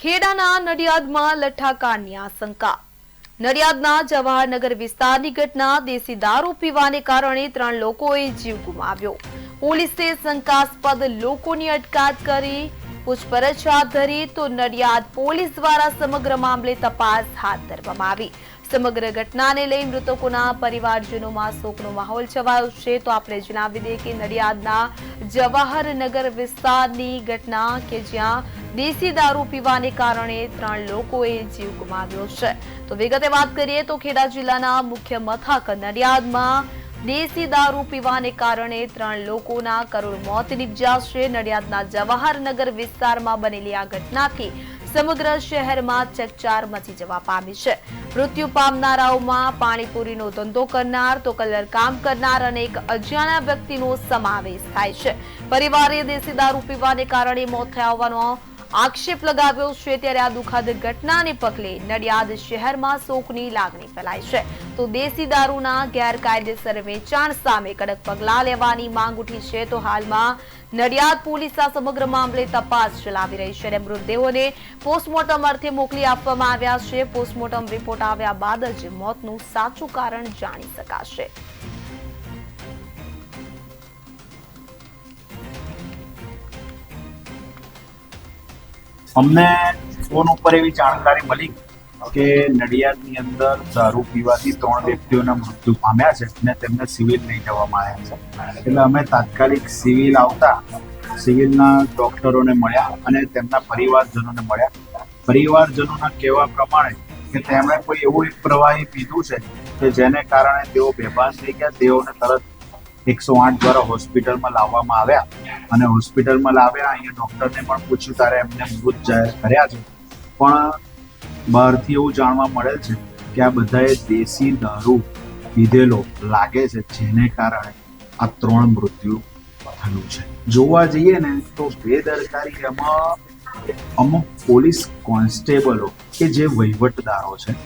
ખેડાના નડિયાદમાં લઠ્ઠાકાંડની આશંકા। નડિયાદના જવાહરનગર વિસ્તારની ઘટના। દેશી દારૂ પીવાને કારણે 3 લોકોએ જીવ ગુમાવ્યો। પોલીસે શંકાસ્પદ લોકોની અટકાયત કરી પૂછપરછ હાથ ધરી તો નડિયાદ પોલીસ દ્વારા સમગ્ર મામલે તપાસ હાથ ધરવામાં આવી। સમગ્ર ઘટનાને લઈ મૃતકોના પરિવારજનોમાં શોકનો માહોલ છવાયો છે। તો આપણે જણાવી દઈએ કે નડિયાદના જવાહરનગર વિસ્તારની ઘટના કે જ્યાં દેશી દારૂ પીવાને કારણે 3 લોકોએ જીવ ગુમાવ્યો છે। તો વિગતે વાત કરીએ તો ખેડા જિલ્લાના મુખ્ય મથક નડિયાદમાં દેશી દારૂ પીવાને કારણે 3 લોકોના કરુણ મોત નિપજ્યા છે। નડિયાદના જવાહરનગર વિસ્તારમાં બનેલી આ ઘટનાથી સમગ્ર શહેરમાં ચકચાર મચી જવા પામી છે। મૃત્યુ પામનારાઓમાં પાણીપુરીનો ધંધો કરનાર તો કલર કામ કરનાર અને એક અજાણ્યા વ્યક્તિનો સમાવેશ થાય છે। પરિવારે દેશી દારૂ પીવાને કારણે મોત થયા હોવાનો આક્ષેપ લગાવ્યો છે। ત્યારે આ દુઃખદ ઘટનાને પગલે નડિયાદ શહેરમાં શોકની લાગણી ફેલાઈ છે। તો દેશી દારૂના ગેરકાયદેસર વેચાણ સામે કડક પગલાં લેવાની માંગ ઉઠી છે। તો હાલમાં નડિયાદ પોલીસ આ સમગ્ર મામલે તપાસ ચલાવી રહી છે અને મૃતદેહોને પોસ્ટમોર્ટમ અર્થે મોકલી આપવામાં આવ્યા છે। પોસ્ટમોર્ટમ રિપોર્ટ આવ્યા બાદ જ મોતનું સાચું કારણ જાણી શકાશે। અમને ફોન ઉપર એવી જાણકારી મળી કે નડિયાદની અંદર દારૂ પીવાથી 3 વ્યક્તિઓના મૃત્યુ પામ્યા છે અને તેમને સિવિલ લઈ જવામાં આવ્યા છે। એટલે અમે તાત્કાલિક સિવિલ આવતા સિવિલના ડોક્ટરોને મળ્યા અને તેમના પરિવારજનોને મળ્યા। પરિવારજનોના કહેવા પ્રમાણે કે તેમણે કોઈ એવું એક પ્રવાહી પીધું છે કે જેને કારણે તેઓ બેભાન થઈ ગયા। તેઓને તરત 108 દ્વારા હોસ્પિટલમાં લાવવામાં આવ્યા અને હોસ્પિટલમાં લાવ્યા। અહીંયા ડોક્ટરને પણ પૂછ્યું ત્યારે એમને મૃત જાહેર કર્યા છે। પણ બહારથી એવું જાણવા મળેલ છે કે આ બધાએ દેશી દારૂ પીધેલો લાગે છે જેને કારણે આ 3 મૃત્યુ થયું છે। જોવા જઈએ ને તો બેદરકારી એમાં અમુક પોલીસ કોન્સ્ટેબલો કે જે વહીવટદારો છે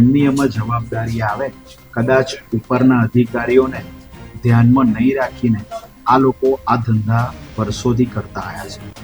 એમની એમાં જવાબદારી આવે। કદાચ ઉપરના અધિકારીઓને ધ્યાનમાં નહીં રાખીને આ લોકો આ ધંધા વર્ષોથી કરતા આવ્યા છે।